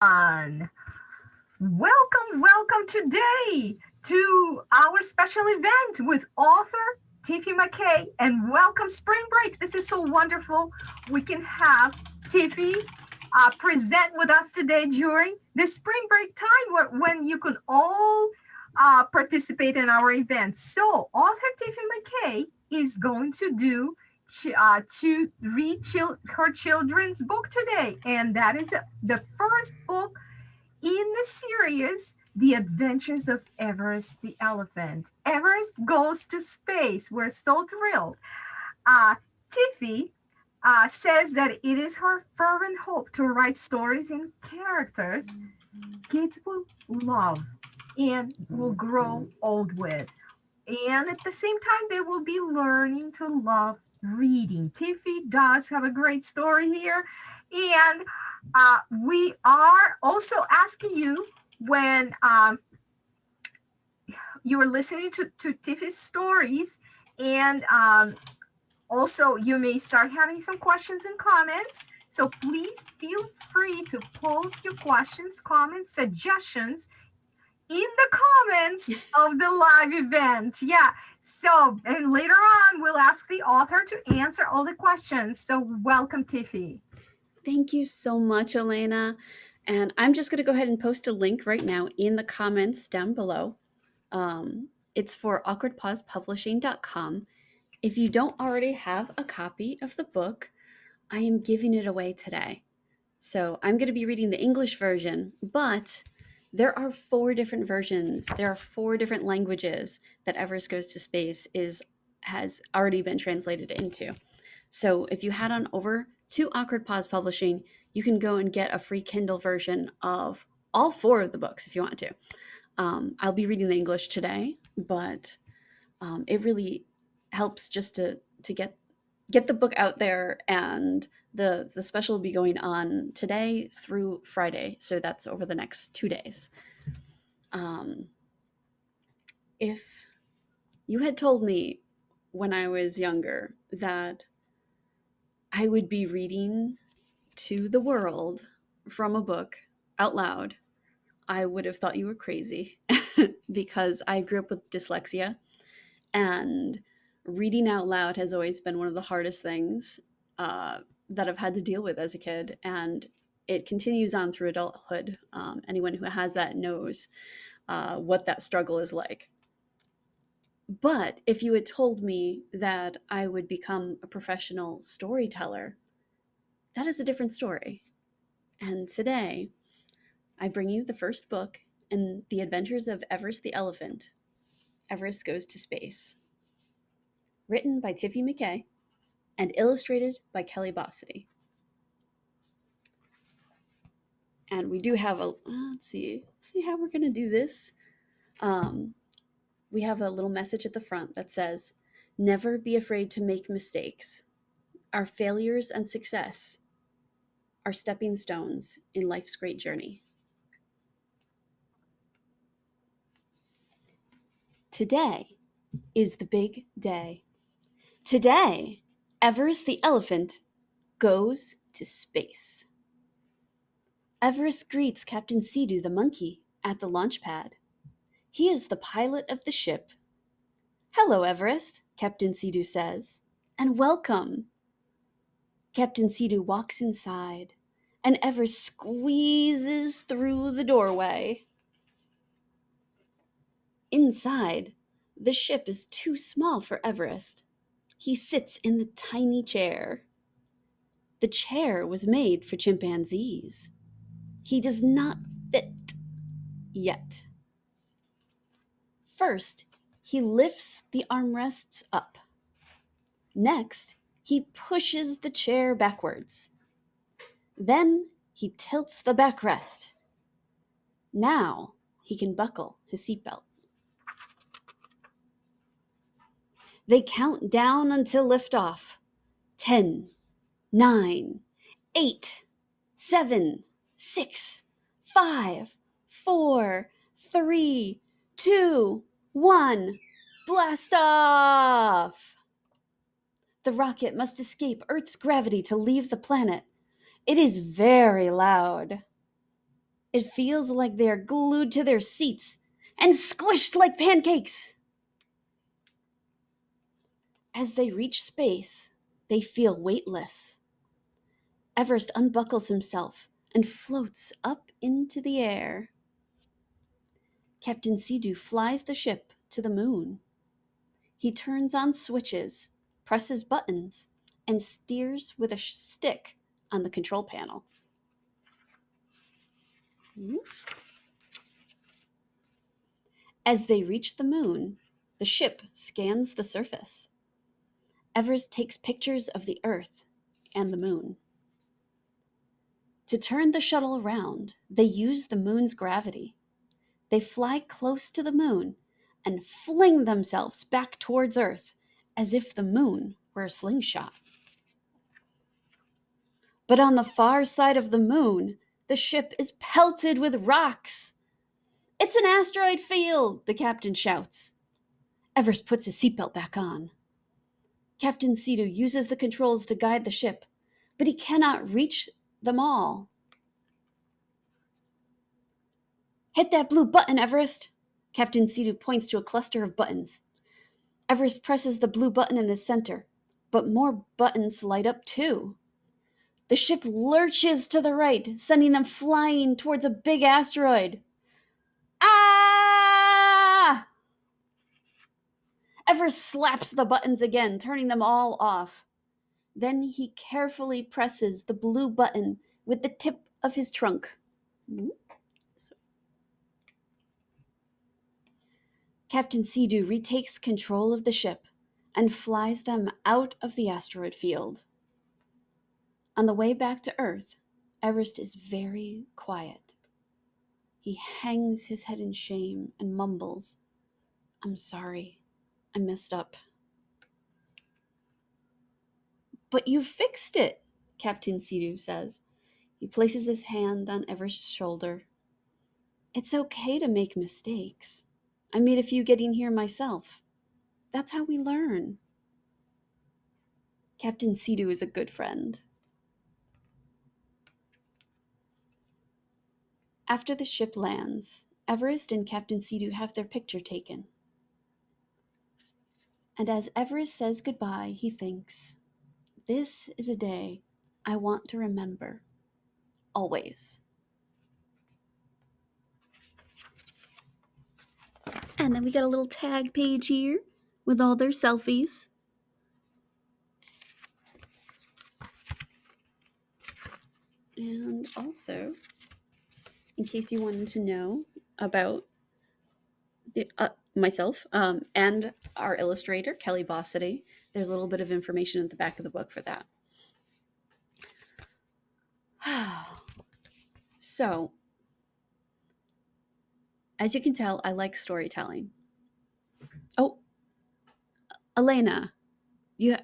everyone. Welcome today to our special event with author Tiffy McKay, and welcome spring break. This is so wonderful. We can have Tiffy present with us today during the spring break time when you can all participate in our event. So, author Tiffy McKay is going to read her children's book today, and that is the first book in the series, The Adventures of Everest the Elephant. Everest goes to space. We're so thrilled. Tiffy says that it is her fervent hope to write stories and characters kids will love and will grow old with. And at the same time, they will be learning to love reading. Tiffy does have a great story here. And we are also asking you when you are listening to Tiffy's stories, and also you may start having some questions and comments. So please feel free to post your questions, comments, suggestions in the comments of the live event. Yeah. So, and later on, we'll ask the author to answer all the questions. So, welcome, Tiffy. Thank you so much, Elena. And I'm just going to go ahead and post a link right now in the comments down below. It's for awkwardpawspublishing.com. If you don't already have a copy of the book, I am giving it away today. So I'm going to be reading the English version, but there are 4 different versions. There are 4 different languages that Everest Goes to Space has already been translated into. So if you head on over to Awkward Paws Publishing, you can go and get a free Kindle version of all 4 of the books if you want to. I'll be reading the English today, but it really helps just to get the book out there, and the special will be going on today through Friday, so that's over the next 2 days. If you had told me when I was younger that I would be reading to the world from a book out loud, I would have thought you were crazy because I grew up with dyslexia, and reading out loud has always been one of the hardest things that I've had to deal with as a kid, and it continues on through adulthood. Anyone who has that knows what that struggle is like. But if you had told me that I would become a professional storyteller, that is a different story. And today, I bring you the first book in The Adventures of Everest the Elephant, Everest Goes to Space, written by Tiffy McKay and illustrated by Kelly Bossity. And we do have let's see how we're going to do this. We have a little message at the front that says, "Never be afraid to make mistakes. Our failures and success are stepping stones in life's great journey." Today is the big day. Today, Everest the elephant goes to space. Everest greets Captain Sea-Doo the monkey at the launch pad. He is the pilot of the ship. "Hello, Everest," Captain Sea-Doo says, "and welcome." Captain Sea-Doo walks inside, and Everest squeezes through the doorway. Inside, the ship is too small for Everest. He sits in the tiny chair. The chair was made for chimpanzees. He does not fit yet. First, he lifts the armrests up. Next, he pushes the chair backwards. Then he tilts the backrest. Now he can buckle his seatbelt. They count down until liftoff. 10, 9, 8, 7, 6, 5, 4, 3, 2, 1. Blast off! The rocket must escape Earth's gravity to leave the planet. It is very loud. It feels like they're glued to their seats and squished like pancakes. As they reach space, they feel weightless. Everest unbuckles himself and floats up into the air. Captain Sea-Doo flies the ship to the moon. He turns on switches, presses buttons, and steers with a stick on the control panel. As they reach the moon, the ship scans the surface. Everest takes pictures of the Earth and the moon. To turn the shuttle around, they use the moon's gravity. They fly close to the moon and fling themselves back towards Earth as if the moon were a slingshot. But on the far side of the moon, the ship is pelted with rocks. "It's an asteroid field," the captain shouts. Everest puts his seatbelt back on. Captain Sea-Doo uses the controls to guide the ship, but he cannot reach them all. "Hit that blue button, Everest!" Captain Sea-Doo points to a cluster of buttons. Everest presses the blue button in the center, but more buttons light up too. The ship lurches to the right, sending them flying towards a big asteroid. Ah! Everest slaps the buttons again, turning them all off. Then he carefully presses the blue button with the tip of his trunk. Captain Sea-Doo retakes control of the ship and flies them out of the asteroid field. On the way back to Earth, Everest is very quiet. He hangs his head in shame and mumbles, "I'm sorry, I messed up." "But you fixed it," Captain Sea-Doo says. He places his hand on Everest's shoulder. "It's okay to make mistakes. I made a few getting here myself. That's how we learn." Captain Sea-Doo is a good friend. After the ship lands, Everest and Captain Sea-Doo have their picture taken. And as Everest says goodbye, he thinks, "This is a day I want to remember, always." And then we got a little tag page here with all their selfies. And also, in case you wanted to know about myself and our illustrator, Kelly Bossity, there's a little bit of information at the back of the book for that. So, as you can tell, I like storytelling. Oh, Elena, you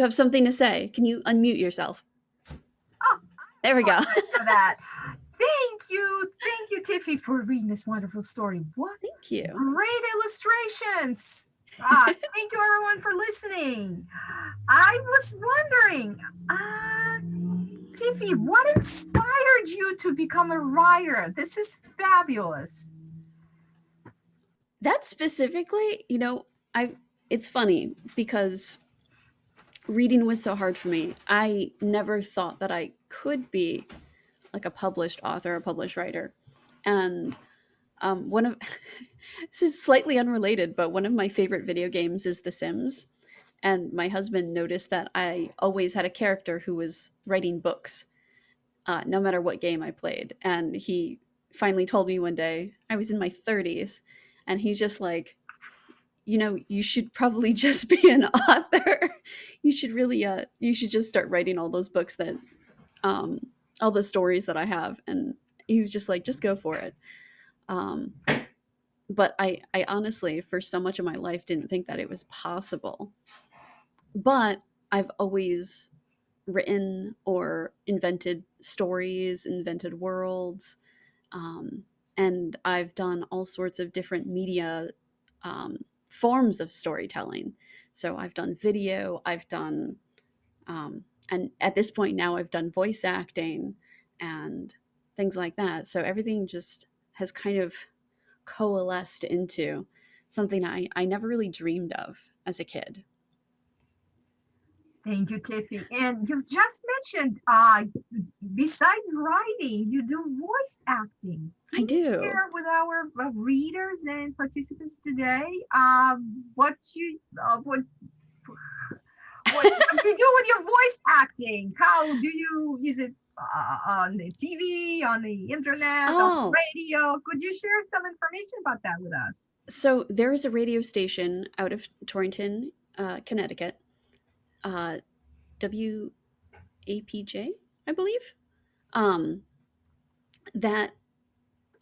have something to say. Can you unmute yourself? Oh, there we go. For that. Thank you, Tiffy, for reading this wonderful story. What? Thank you. Great illustrations. Thank you, everyone, for listening. I was wondering, Tiffy, what inspired you to become a writer? This is fabulous. That specifically, it's funny because reading was so hard for me. I never thought that I could be like a published author, a published writer. And this is slightly unrelated, but one of my favorite video games is The Sims. And my husband noticed that I always had a character who was writing books, no matter what game I played. And he finally told me one day, I was in my 30s, and he's just like, you should probably just be an author. You should really, you should just start writing all those books that, all the stories that I have. And he was just like, just go for it. But I honestly, for so much of my life, didn't think that it was possible. But I've always written or invented stories, invented worlds, and I've done all sorts of different media forms of storytelling. So I've done video, I've done, and at this point now I've done voice acting, and things like that. So everything just has kind of coalesced into something I never really dreamed of as a kid. Thank you, Tiffy. And you just mentioned, besides writing, you do voice acting. Can I you do. share with our readers and participants today what you do with your voice acting? How do you use it on the TV, on the internet, on the Oh, radio? Could you share some information about that with us? so there is a radio station out of Torrington, Connecticut, uh, WAPJ, I believe, um, that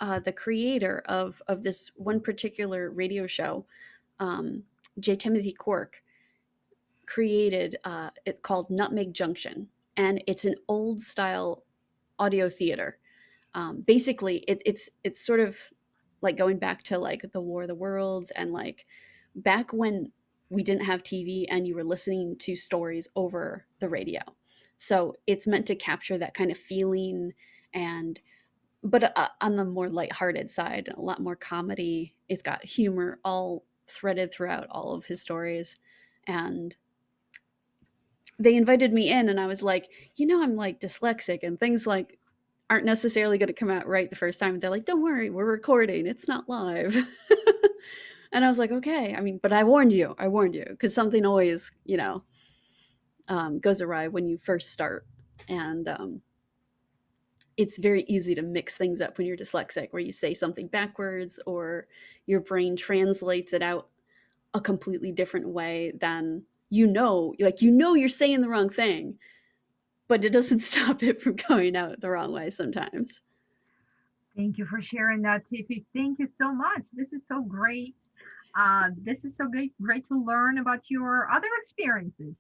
the creator of this one particular radio show, um, J. Timothy Quirk, created it called Nutmeg Junction, and it's an old style audio theater. Basically, it's sort of like going back to like the War of the Worlds and like back when we didn't have TV and you were listening to stories over the radio. So it's meant to capture that kind of feeling and but on the more lighthearted side, a lot more comedy. It's got humor all threaded throughout all of his stories. And they invited me in and I was like, I'm like dyslexic and things like aren't necessarily going to come out right the first time. They're like, don't worry, we're recording. It's not live. And I was like, okay. I mean, but I warned you because something always, goes awry when you first start. And it's very easy to mix things up when you're dyslexic, where you say something backwards or your brain translates it out a completely different way than you're saying the wrong thing, but it doesn't stop it from going out the wrong way sometimes. Thank you for sharing that, Tiffy. Thank you so much. This is so great. This is so great to learn about your other experiences.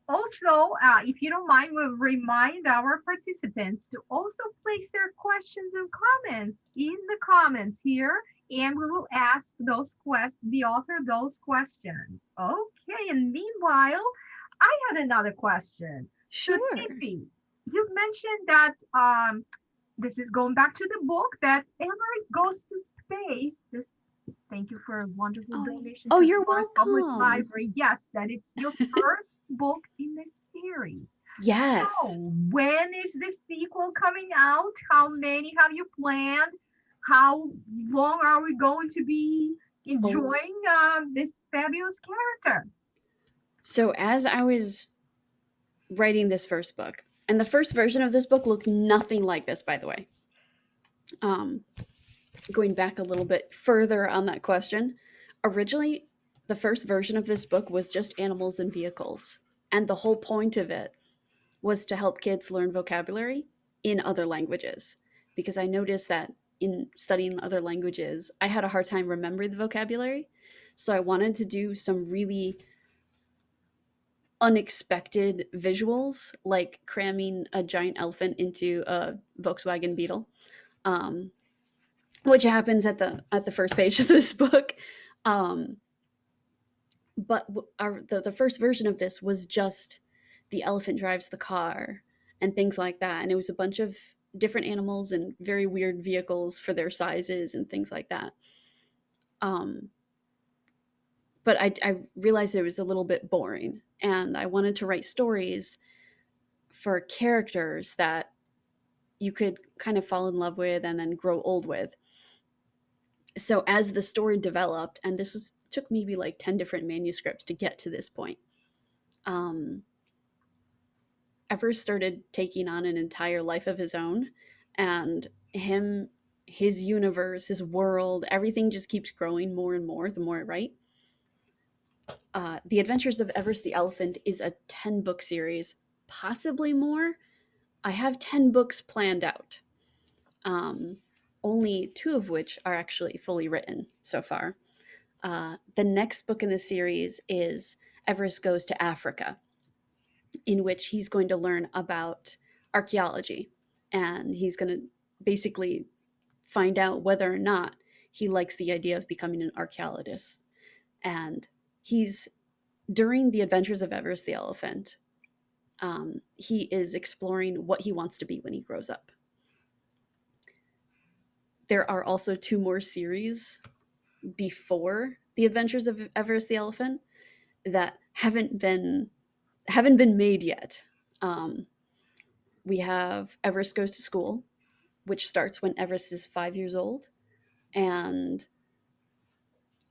Also, if you don't mind, we'll remind our participants to also place their questions and comments in the comments here, and we will ask the author those questions. Okay, and meanwhile, I had another question. So, Sure. Tiffy, you mentioned that this is going back to the book that Everest goes to space. Thank you for a wonderful Oh, donation oh, to the you're Forest Public welcome. Library. Yes, that it's your first book in this series. Yes. So, when is the sequel coming out? How many have you planned? How long are we going to be Oh, enjoying this fabulous character? so as I was writing this first book, and the first version of this book looked nothing like this, by the way. Um, Going back a little bit further on that question, originally the first version of this book was just animals and vehicles, and the whole point of it was to help kids learn vocabulary in other languages, because I noticed that in studying other languages, I had a hard time remembering the vocabulary. So I wanted to do some really unexpected visuals, like cramming a giant elephant into a Volkswagen Beetle, um, which happens at the first page of this book. Um, but the first version of this was just the elephant drives the car and things like that, and it was a bunch of different animals and very weird vehicles for their sizes and things like that. Um, but I realized it was a little bit boring, and I wanted to write stories for characters that you could kind of fall in love with and then grow old with. So as the story developed, and took maybe like 10 different manuscripts to get to this point, um, Everest started taking on an entire life of his own, and his universe, his world, everything just keeps growing more and more the more I write. The Adventures of Everest the Elephant is a 10-book series, possibly more. I have 10 books planned out, um, only 2 of which are actually fully written so far. The next book in the series is Everest Goes to Africa, in which he's going to learn about archaeology, and he's going to basically find out whether or not he likes the idea of becoming an archaeologist. And he's during the Adventures of Everest the Elephant, he is exploring what he wants to be when he grows up. there are also 2 more series before The Adventures of Everest the Elephant that haven't been made yet. We have Everest Goes to School, which starts when Everest is 5 years old, and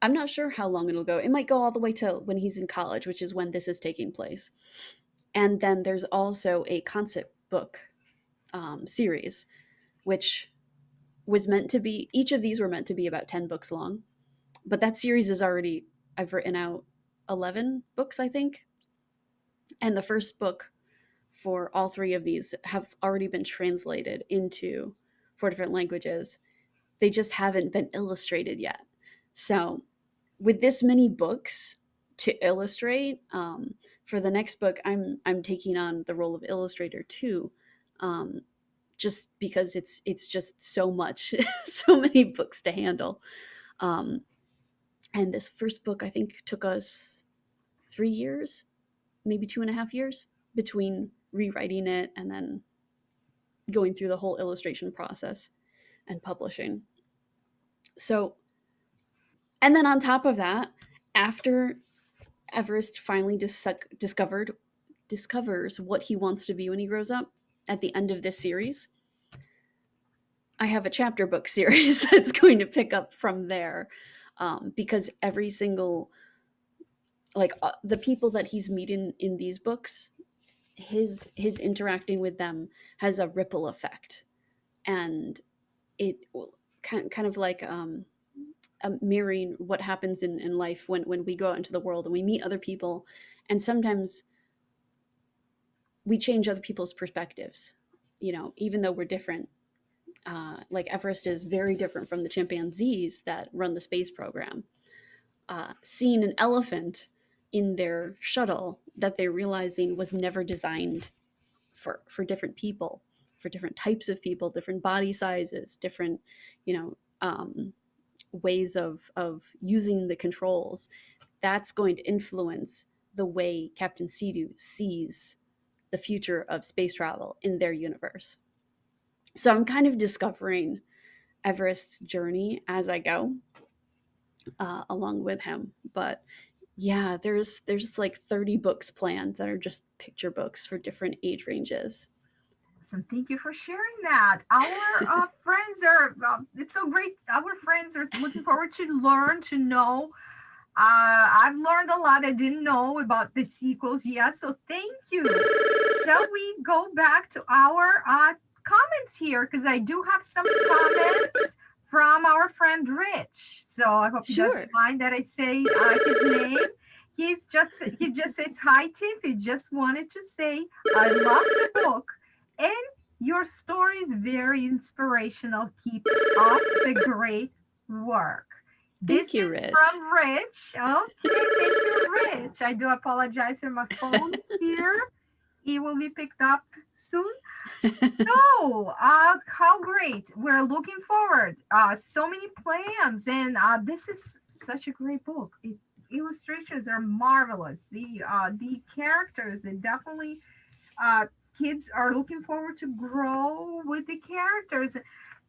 I'm not sure how long it'll go. It might go all the way till when he's in college, which is when this is taking place. And then there's also a concept book series, which was meant to be, each of these were meant to be about 10 books long. But that series is already, I've written out 11 books, I think. And the first book for all 3 of these have already been translated into 4 different languages. They just haven't been illustrated yet. So with this many books to illustrate, for the next book, I'm taking on the role of illustrator too, just because it's just so much, so many books to handle. And this first book, I think, took us 3 years, maybe 2.5 years between rewriting it and then going through the whole illustration process and publishing. So, and then on top of that, after Everest finally discovers what he wants to be when he grows up at the end of this series, I have a chapter book series that's going to pick up from there, because every single, like, the people that he's meeting in these books, his interacting with them has a ripple effect, and it kind of like mirroring what happens in life when we go out into the world and we meet other people, and sometimes we change other people's perspectives, even though we're different. Like Everest is very different from the chimpanzees that run the space program. Seeing an elephant in their shuttle that they're realizing was never designed for different people, for different types of people, different body sizes, different, ways of using the controls, that's going to influence the way Captain Sea-Doo sees the future of space travel in their universe. So I'm kind of discovering Everest's journey as I go, along with him. But yeah, there's like 30 books planned that are just picture books for different age ranges. So thank you for sharing that. Our friends are, it's so great. Our friends are looking forward to learn, to know. I've learned a lot I didn't know about the sequels yet. So thank you. Shall we go back to our comments here? Because I do have some comments from our friend Rich. So I hope he doesn't mind that I say his name. He just says, hi, Tiff. He just wanted to say, I love the book. And your story is very inspirational. Keep up the great work. Thank you, Rich. From Rich. Okay, thank you, Rich. I do apologize for my phone here. It will be picked up soon. So, how great. We're looking forward. So many plans. And this is such a great book. Illustrations are marvelous. The characters, they definitely... kids are looking forward to grow with the characters.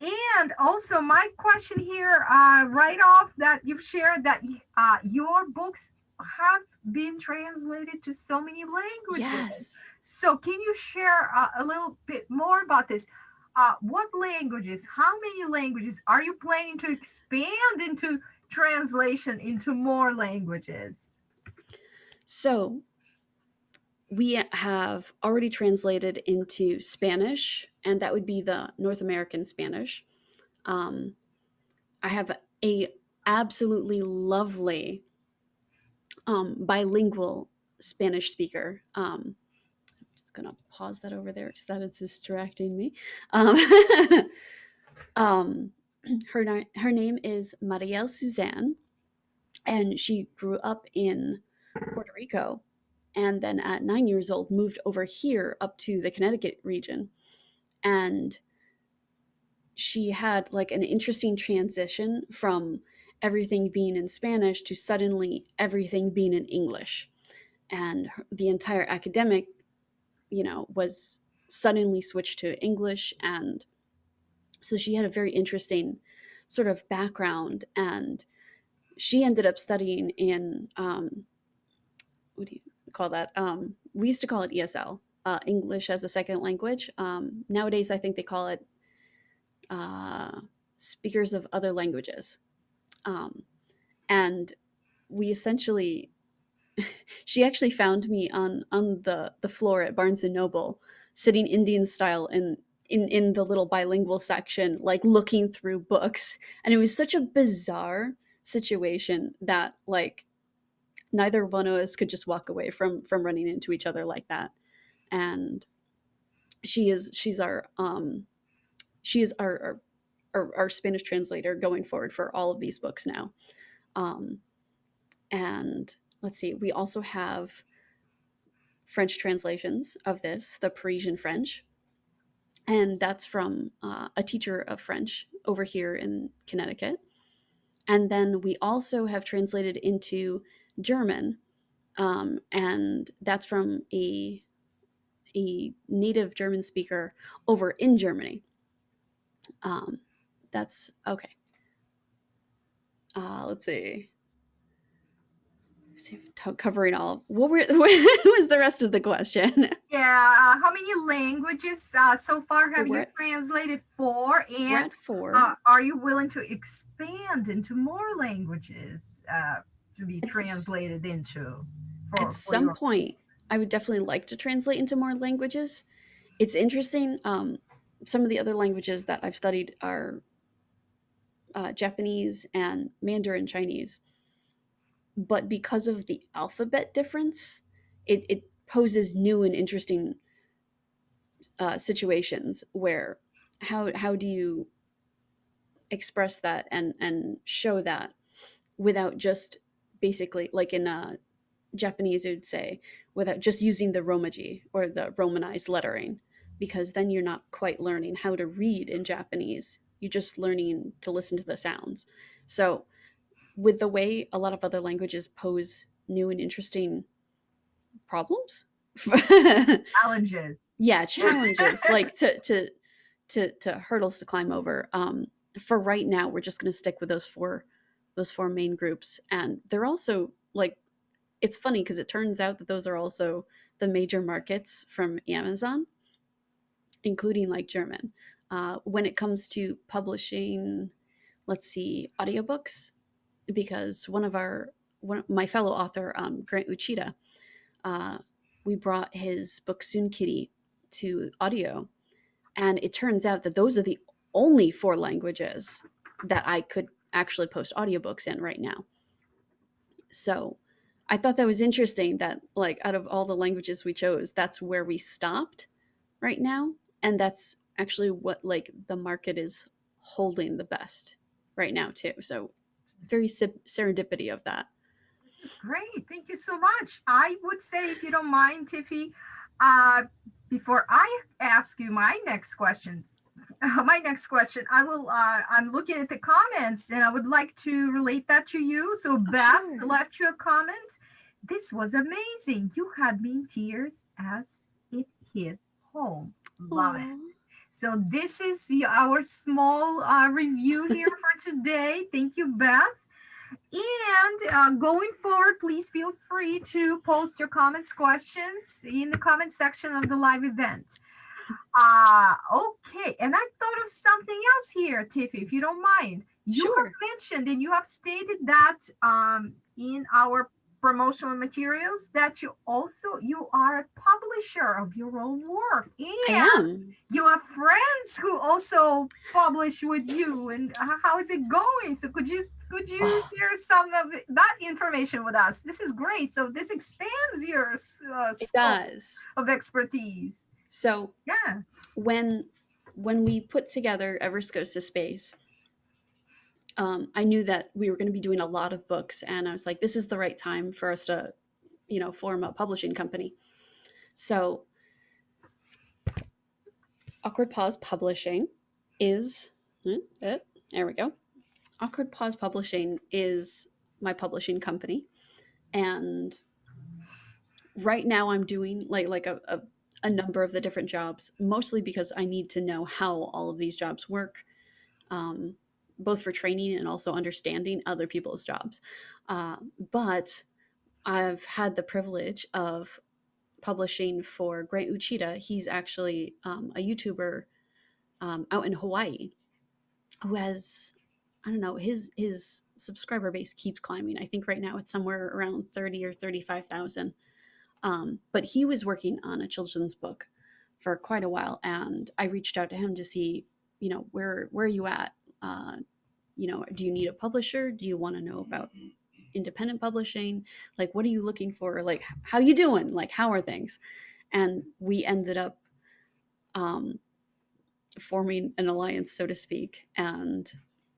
And also my question here, right off that you've shared that your books have been translated to so many languages. Yes. So can you share a little bit more about this? What languages, how many languages are you planning to expand into translation into more languages? So we have already translated into Spanish, and that would be the North American Spanish. I have a absolutely lovely bilingual Spanish speaker. I'm just gonna pause that over there because that is distracting me. Her name is Marielle Suzanne, and she grew up in Puerto Rico, and then at 9 years old moved over here up to the Connecticut region. And she had like an interesting transition from everything being in Spanish to suddenly everything being in English. And the entire academic, was suddenly switched to English. And So she had a very interesting sort of background, and she ended up studying in what do you call that? We used to call it ESL, English as a second language. Nowadays, I think they call it speakers of other languages. Um, and we essentially, she actually found me on the floor at Barnes and Noble, sitting Indian style in the little bilingual section, like looking through books. And it was such a bizarre situation that like neither one of us could just walk away from running into each other like that. And she's our Spanish translator going forward for all of these books now. Um, and let's see, we also have French translations of this, the Parisian French, and that's from a teacher of French over here in Connecticut. And then we also have translated into German, and that's from a native German speaker over in Germany. That's okay. Let's see. Covering all. What was the rest of the question? Yeah, how many languages so far have you We're translated? 4, at and 4. are you willing to expand into more languages to be It's- translated into? At some point, I would definitely like to translate into more languages. It's interesting. Some of the other languages that I've studied are Japanese and Mandarin Chinese. But because of the alphabet difference, it poses new and interesting situations where how do you express that and show that without just basically like in Japanese it would say without just using the romaji or the romanized lettering, because then you're not quite learning how to read in Japanese, you're just learning to listen to the sounds. So with the way a lot of other languages pose new and interesting problems Challenges. yeah, challenges like to hurdles to climb over. For right now we're just going to stick with those four main groups, and they're also like, it's funny because it turns out that those are also the major markets from Amazon, including like German. When it comes to publishing, let's see, audiobooks, because my fellow author, Grant Uchida, we brought his book Soon Kitty to audio, and it turns out that those are the only 4 languages that I could actually post audiobooks in right now. So I thought that was interesting that like out of all the languages we chose, that's where we stopped right now, and that's actually what like the market is holding the best right now too. So very serendipity of that. This is great. Thank you so much. I would say, if you don't mind, Tiffy, before I ask you my next question, I'm looking at the comments and I would like to relate that to you. So Beth Sure. left you a comment. This was amazing. You had me in tears as it hit home. Love it. Aw. So this is our small review here for today. Thank you, Beth. And going forward, please feel free to post your comments, questions in the comment section of the live event. Okay, and I thought of something else here, Tiffy, if you don't mind. You Sure. have mentioned and you have stated that in our promotional materials that you are a publisher of your own work, I and am. you have friends who also publish with you. And how is it going? So could you share some of that information with us? This is great. So this expands your It scope does. of expertise. So Yeah. when we put together Everest Goes to Space, I knew that we were going to be doing a lot of books, and I was like, this is the right time for us to, form a publishing company. So Awkward Paws Publishing is, there we go. Awkward Paws Publishing is my publishing company, and right now I'm doing like a number of the different jobs, mostly because I need to know how all of these jobs work both for training and also understanding other people's jobs. But I've had the privilege of publishing for Grant Uchida. He's actually a YouTuber out in Hawaii who has, I don't know, his subscriber base keeps climbing. I think right now it's somewhere around 30 or 35,000. But he was working on a children's book for quite a while, and I reached out to him to see, where are you at? Do you need a publisher? Do you want to know about independent publishing? Like, what are you looking for? Like, how you doing? Like, how are things? And we ended up forming an alliance, so to speak. And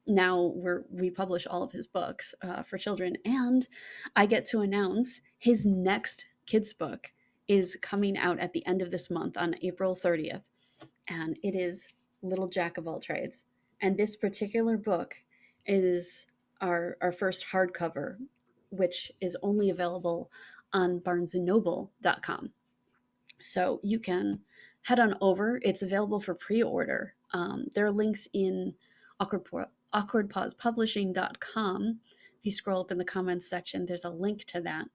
now we publish all of his books for children. And I get to announce his next kids book is coming out at the end of this month on April 30th. And it is Little Jack of All Trades. And this particular book is our first hardcover, which is only available on barnesandnoble.com. So you can head on over. It's available for pre-order. There are links in awkwardpawspublishing.com. If you scroll up in the comments section, there's a link to that.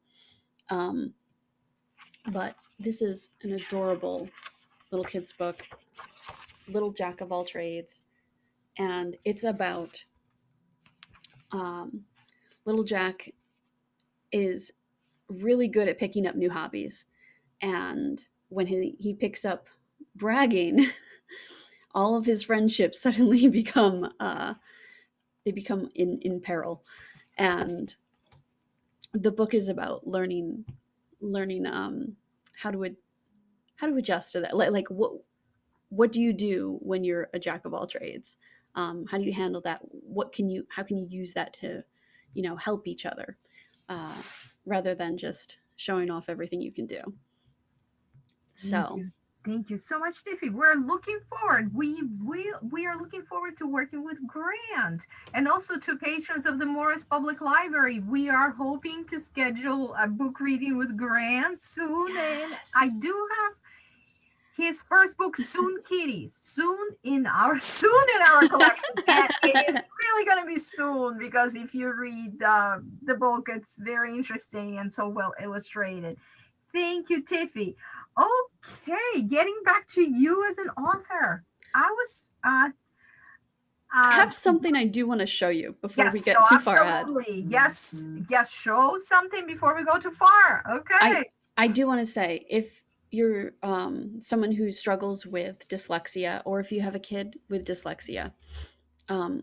But this is an adorable little kids book, Little Jack of All Trades. And it's about Little Jack is really good at picking up new hobbies. And when he picks up bragging, all of his friendships suddenly become in peril. And the book is about learning how to adjust to that. Like what do you do when you're a jack of all trades? How do you handle that? How can you use that to, help each other, rather than just showing off everything you can do. So thank you so much, Tiffy. We're looking forward. We are looking forward to working with Grant, and also to patrons of the Morris Public Library. We are hoping to schedule a book reading with Grant soon. Yes. And I do have his first book, Soon Kitties, soon in our collection. And it is really going to be soon, because if you read the book, it's very interesting and so well illustrated. Thank you, Tiffy. Okay, getting back to you as an author. I have something I do want to show you before we get too far ahead. Yes, show something before we go too far. Okay. I do want to say, if you're someone who struggles with dyslexia, or if you have a kid with dyslexia,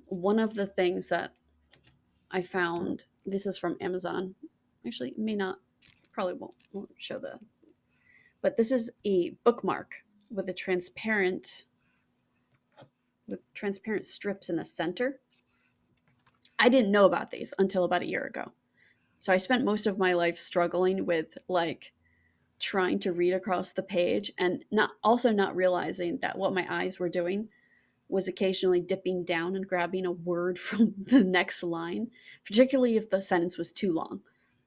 one of the things that I found, this is from Amazon. Actually, it may not, probably won't show but this is a bookmark with transparent strips in the center. I didn't know about these until about a year ago. So I spent most of my life struggling with trying to read across the page, and not realizing that what my eyes were doing was occasionally dipping down and grabbing a word from the next line, particularly if the sentence was too long.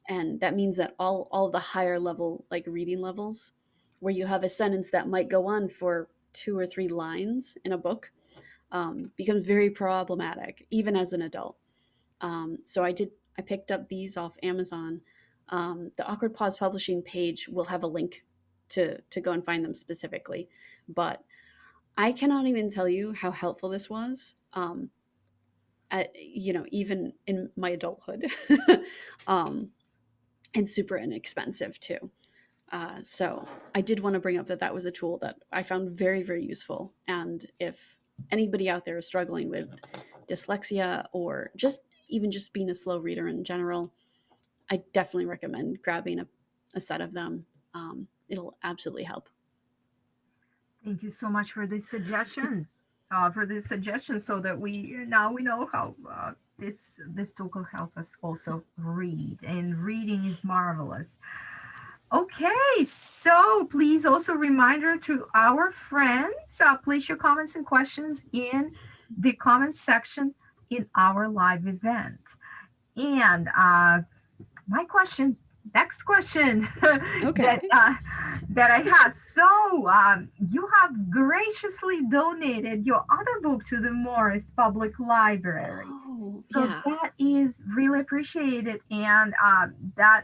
And that means that all the higher level reading levels, where you have a sentence that might go on for 2 or 3 lines in a book, becomes very problematic, even as an adult. So I picked up these off Amazon. The Awkward Paws Publishing page will have a link to go and find them specifically. But I cannot even tell you how helpful this was, even in my adulthood, and super inexpensive too. So I did want to bring up that was a tool that I found very, very useful. And if anybody out there is struggling with dyslexia, or just being a slow reader in general, I definitely recommend grabbing a set of them. It'll absolutely help. Thank you so much for this suggestion. So that we know how this tool will help us also read, and reading is marvelous. Okay, so please also reminder to our friends, place your comments and questions in the comments section in our live event. And my question next question Okay. that I had. So, you have graciously donated your other book to the Morris Public Library. Oh, So yeah. that is really appreciated, and that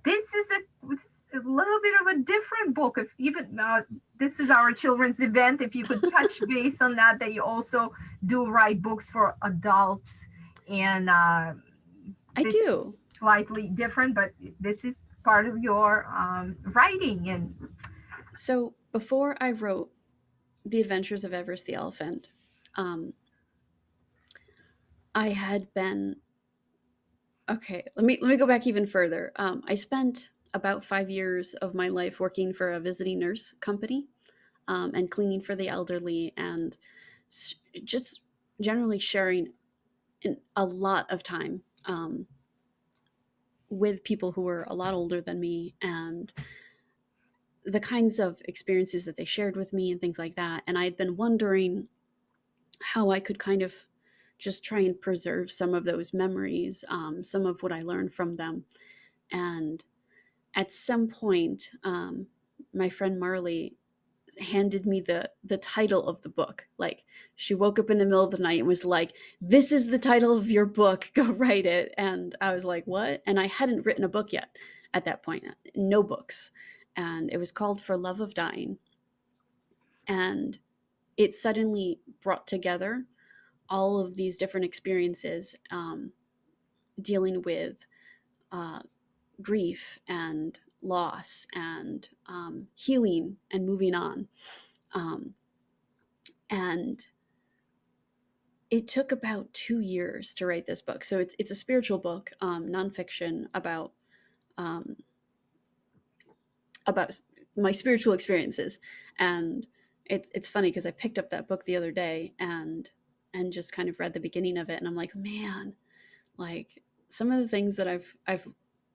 this is it's a little bit of a different book. If even this is our children's event, if you could touch base on that, that you also do write books for adults, and I this do. slightly different, but this is part of your writing. And So before I wrote The Adventures of Everest the Elephant, um, I had been okay. Let me go back even further. I spent about 5 years of my life working for a visiting nurse company, and cleaning for the elderly, and just generally sharing a lot of time with people who were a lot older than me, and the kinds of experiences that they shared with me and things like that. And I had been wondering how I could kind of just try and preserve some of those memories, some of what I learned from them. And at some point, my friend Marley handed me the title of the book. Like, she woke up in the middle of the night and was like, "This is the title of your book. Go write it." And I was like, "What?" And I hadn't written a book yet at that point. No books. And it was called For Love of Dying. And it suddenly brought together all of these different experiences, dealing with uh, grief and loss and healing and moving on. Um, and it took about 2 years to write this book. So it's a spiritual book, nonfiction um, about my spiritual experiences. And it's funny because I picked up that book the other day and just kind of read the beginning of it, and I'm like, man, like, some of the things that I've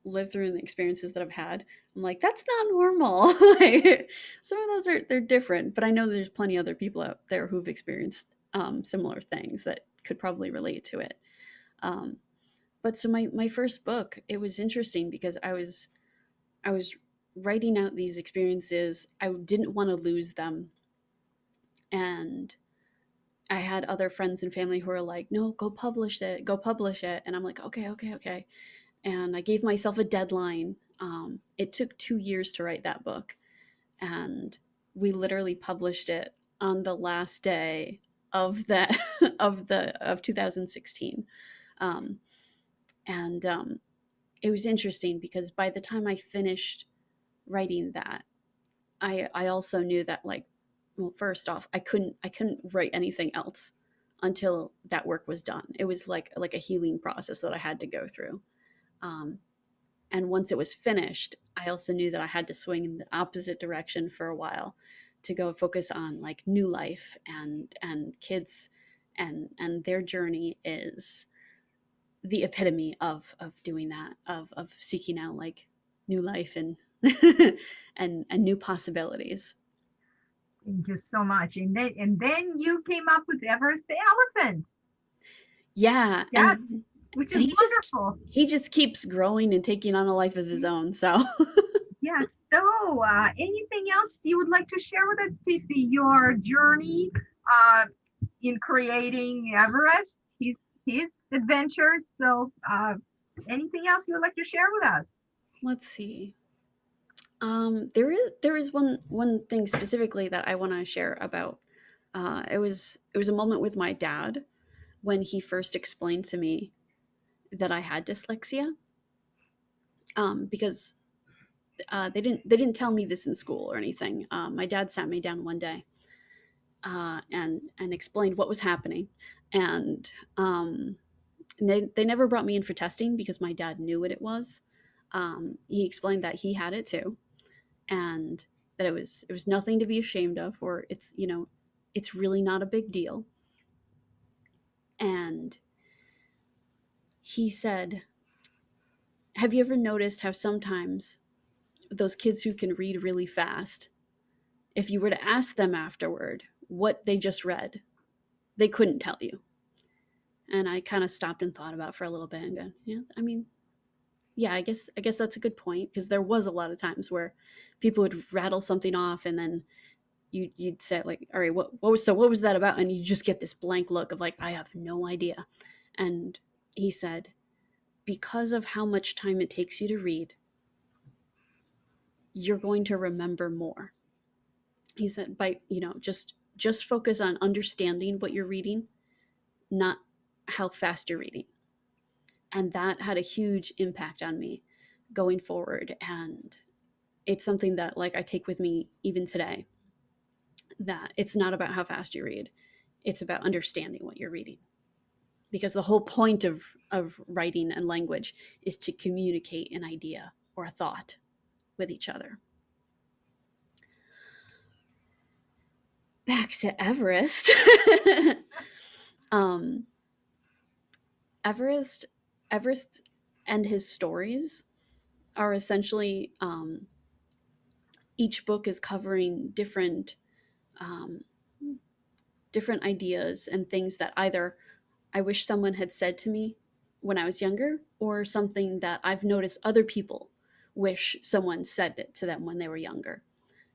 lived through and the experiences that I've had, I'm like, that's not normal. Like, some of those they're different, but I know there's plenty other people out there who've experienced similar things that could probably relate to it. Um, but so my first book, it was interesting because I was writing out these experiences. I didn't want to lose them, and I had other friends and family who were like, "No, go publish it, go publish it," and I'm like, "Okay, okay, okay." And I gave myself a deadline. It took 2 years to write that book, and we literally published it on the last day of that of 2016. Um, and It was interesting because by the time I finished writing that, I also knew that, like, well, first off, I couldn't write anything else until that work was done. It was like a healing process that I had to go through. Um, and once it was finished, I also knew that I had to swing in the opposite direction for a while to go focus on, like, new life and kids, and their journey is the epitome of doing that, of seeking out, like, new life and and new possibilities. thank you so much. And then you came up with Everest the Elephant. Yeah, Yes, which is wonderful. he just keeps growing and taking on a life of his own. So Yes. So, anything else you would like to share with us, Tiffy? Your journey uh, in creating Everest, his adventures. So, anything else you would like to share with us? let's see. There is one thing specifically that I want to share about. It was a moment with my dad when he first explained to me that I had dyslexia. Because they didn't tell me this in school or anything. My dad sat me down one day, and explained what was happening, and they never brought me in for testing because my dad knew what it was. He explained that he had it too, and that it was nothing to be ashamed of, or it's really not a big deal. And he said, "Have you ever noticed how sometimes those kids who can read really fast, if you were to ask them afterward what they just read, they couldn't tell you?" And I kind of stopped and thought about it for a little bit and go, "Yeah, I mean, yeah, I guess that's a good point, because there was a lot of times where people would rattle something off, and then you'd say like, all right, what was that about? And you just get this blank look of like, I have no idea. And he said, because of how much time it takes you to read, you're going to remember more. He said, by, just focus on understanding what you're reading, not how fast you're reading. And that had a huge impact on me going forward. And it's something that like I take with me even today, that it's not about how fast you read. It's about understanding what you're reading. Because the whole point of writing and language is to communicate an idea or a thought with each other. Back to Everest. Everest and his stories are essentially, each book is covering different ideas and things that either I wish someone had said to me when I was younger, or something that I've noticed other people wish someone said it to them when they were younger.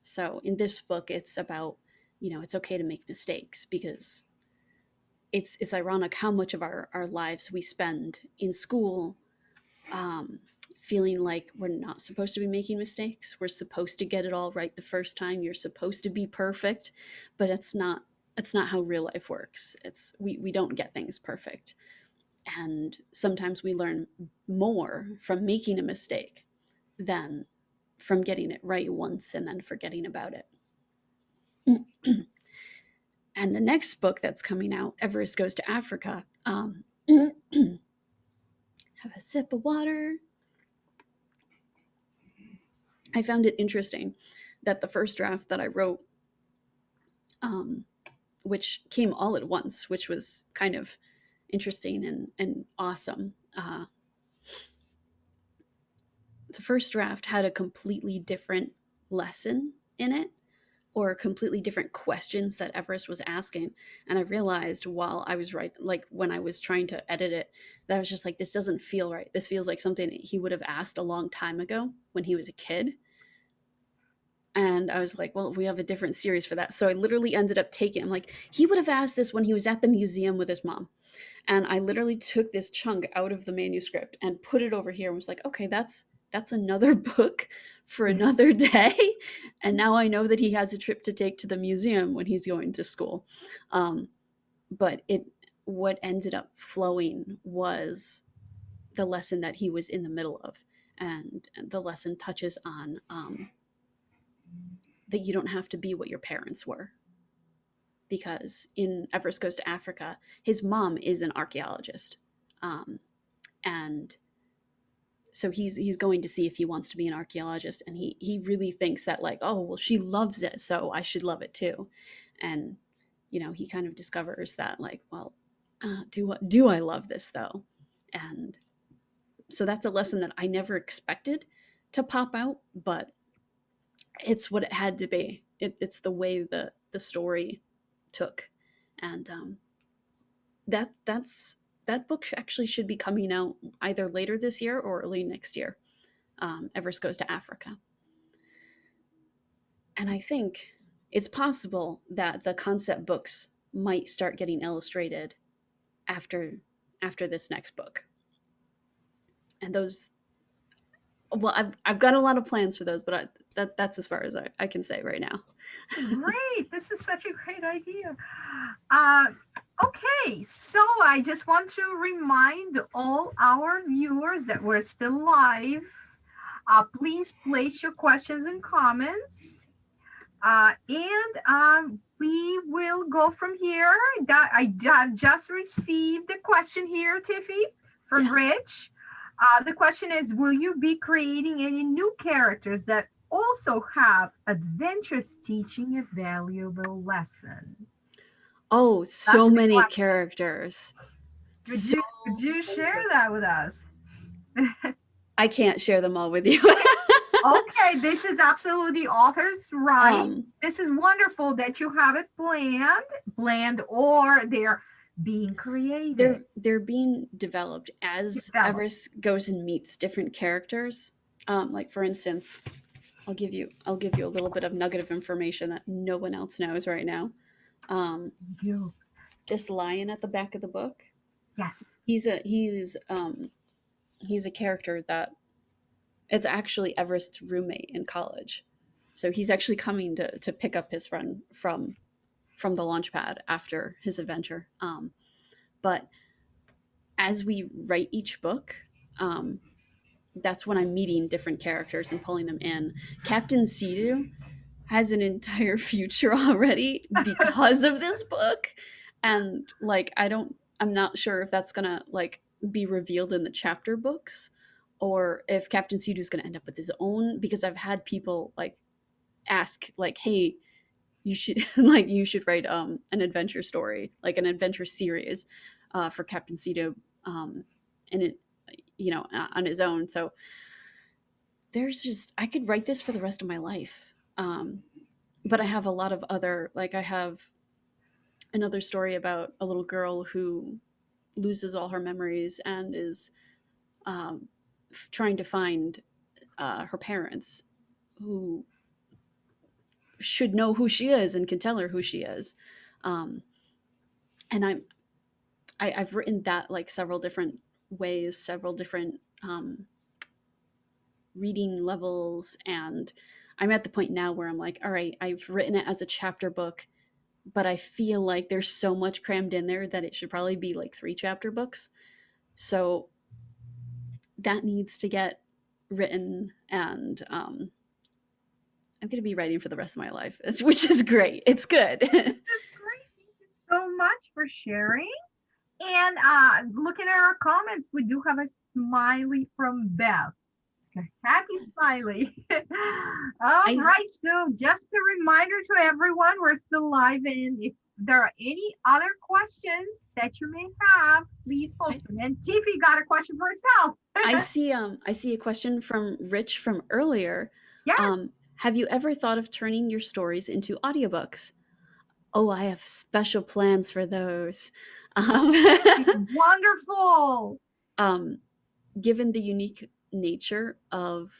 So in this book, it's about, it's okay to make mistakes, because it's ironic how much of our lives we spend in school, feeling like we're not supposed to be making mistakes. We're supposed to get it all right the first time. You're supposed to be perfect, but it's not how real life works. We don't get things perfect. And sometimes we learn more from making a mistake than from getting it right once and then forgetting about it. And the next book that's coming out, Everest Goes to Africa. Have a sip of water. I found it interesting that the first draft that I wrote, which came all at once, which was kind of interesting and awesome. The first draft had a completely different lesson in it, or completely different questions that Everest was asking. And I realized while I was when I was trying to edit it, that I was just like, this doesn't feel right. This feels like something he would have asked a long time ago when he was a kid. And I was like, well, we have a different series for that. So I literally ended up I'm like, he would have asked this when he was at the museum with his mom. And I literally took this chunk out of the manuscript and put it over here and was like, okay, that's another book for another day. And now I know that he has a trip to take to the museum when he's going to school. But what ended up flowing was the lesson that he was in the middle of. And the lesson touches on that you don't have to be what your parents were. Because in Everest Goes to Africa, his mom is an archaeologist. And so he's going to see if he wants to be an archaeologist. And he really thinks that like, oh, well, she loves it, so I should love it too. And, he kind of discovers that like, well, do I love this though? And so that's a lesson that I never expected to pop out, but it's what it had to be. It's the way the story took. And that book actually should be coming out either later this year or early next year. Everest Goes to Africa. And I think it's possible that the concept books might start getting illustrated after this next book. And those, well, I've got a lot of plans for those, but that's as far as I can say right now. Great. This is such a great idea. Okay, so I just want to remind all our viewers that we're still live. Please place your questions and comments. And we will go from here. I just received a question here, Tiffy, from Rich. The question is, will you be creating any new characters that also have adventures teaching a valuable lesson? Oh, so many characters. Could you share that with us? I can't share them all with you. Okay, this is absolutely author's right. This is wonderful that you have it planned, or they're being created, they're being developed as developed. Everest goes and meets different characters. Like for instance, I'll give you a little bit of nugget of information that no one else knows right now. Um, You, this lion at the back of the book, yes. he's a character that it's actually Everest's roommate in college. So he's actually coming to pick up his friend from the launch pad after his adventure. But as we write each book, um, that's when I'm meeting different characters and pulling them in. Captain Sea has an entire future already because of this book, and like I'm not sure if that's gonna like be revealed in the chapter books or if Captain Sea is gonna end up with his own, because I've had people like ask like, hey, you should you should write an adventure story, like an adventure series for Captain Cedo, and it on his own. So there's just, I could write this for the rest of my life. But I have a lot of other, like I have another story about a little girl who loses all her memories and is trying to find her parents, who should know who she is and can tell her who she is. Um, and I've written that like several different ways, several different reading levels, and I'm at the point now where I'm like, all right, I've written it as a chapter book, but I feel like there's so much crammed in there that it should probably be like 3 chapter books. So that needs to get written, and I'm going to be writing for the rest of my life, which is great. It's good. That's great. Thank you so much for sharing. And looking at our comments, we do have a smiley from Beth. A happy smiley. All right. So just a reminder to everyone, we're still live, and if there are any other questions that you may have, please post them. And Tiffy got a question for herself. I see a question from Rich from earlier. Yes. Have you ever thought of turning your stories into audiobooks? Oh, I have special plans for those. Wonderful. Given the unique nature of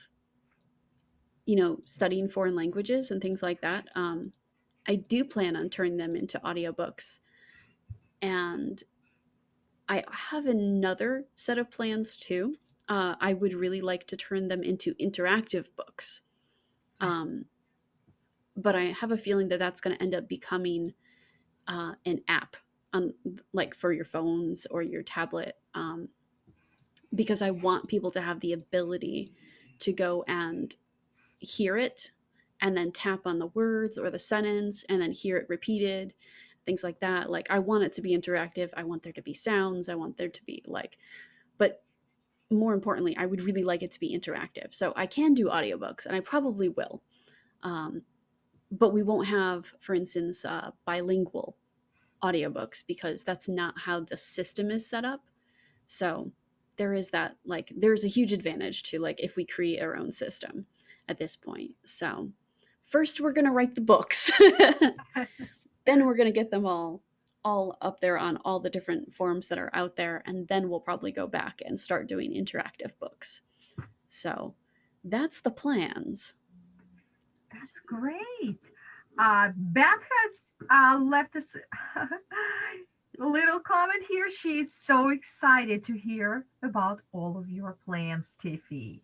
studying foreign languages and things like that, I do plan on turning them into audiobooks. And I have another set of plans too. I would really like to turn them into interactive books. But I have a feeling that that's going to end up becoming an app on like for your phones or your tablet, because I want people to have the ability to go and hear it and then tap on the words or the sentence and then hear it repeated, things like that. Like I want it to be interactive. I want there to be sounds. I want there to be like, but more importantly, I would really like it to be interactive. So I can do audiobooks, and I probably will. But we won't have, for instance, bilingual audiobooks, because that's not how the system is set up. So there is that, like, there's a huge advantage to like if we create our own system at this point. So first we're going to write the books. Then we're going to get them all up there on all the different forums that are out there, and then we'll probably go back and start doing interactive books. So that's the plans. That's great. Beth has left us a little comment here. She's so excited to hear about all of your plans, Tiffy.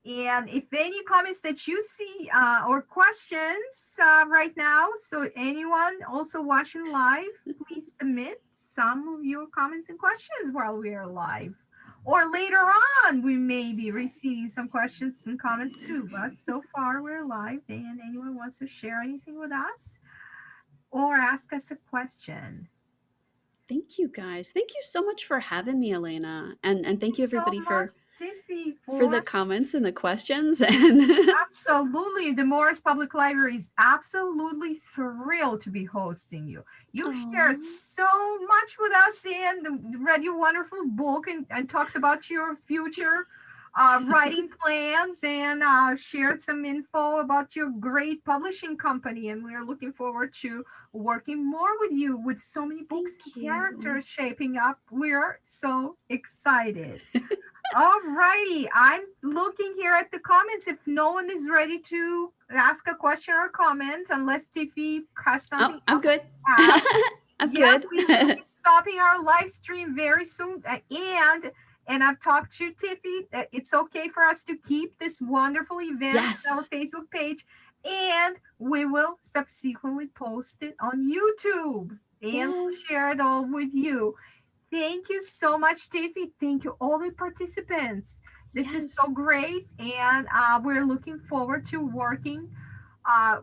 And if any comments that you see or questions right now, so anyone also watching live, please submit some of your comments and questions while we are live. Or later on, we may be receiving some questions and comments too. But so far, we're live, and anyone wants to share anything with us or ask us a question. Thank you, guys. Thank you so much for having me, Elena. And thank you, everybody, so Tiffy, for the comments and the questions. And absolutely. The Morris Public Library is absolutely thrilled to be hosting you. You've shared so much with us and read your wonderful book and talked about your future writing plans and shared some info about your great publishing company. And we're looking forward to working more with you with so many books Thank and you. characters shaping up. We're so excited. All righty. I'm looking here at the comments. If no one is ready to ask a question or comment, unless Tiffy has Oh, something I'm else good. to ask, I'm yeah, good. we will be stopping our live stream very soon. And I've talked to Tiffy that it's okay for us to keep this wonderful event on our Yes. Facebook page, and we will subsequently post it on YouTube and we'll Yes. share it all with you. Thank you so much, Tiffy. Thank you, all the participants. This is Yes. so great, and we're looking forward to working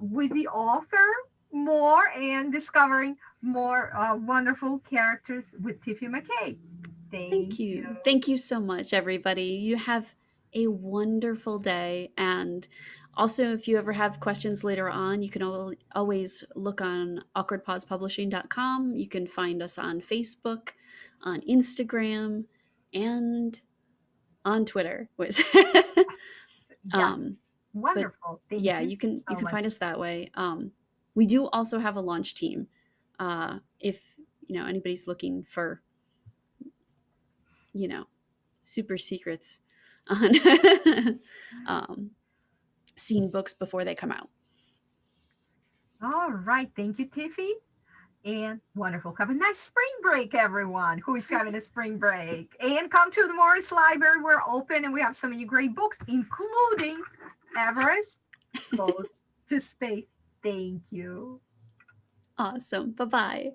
with the author more and discovering more wonderful characters with Tiffy McKay. Thank Thank you. you. Thank you so much, everybody. You have a wonderful day. And also, if you ever have questions later on, you can always look on awkwardpawspublishing.com. You can find us on Facebook, on Instagram, and on Twitter. Yes, um, but wonderful. Thank yeah, you you so can find much. us that way. We do also have a launch team. If anybody's looking for you know super secrets on um, seeing books before they come out. All right. Thank you, Tiffy. And wonderful. Have a nice spring break, everyone who is having a spring break. And come to the Morris Library. We're open and we have so many great books, including Everest Goes to Space. Thank you. Awesome. Bye bye.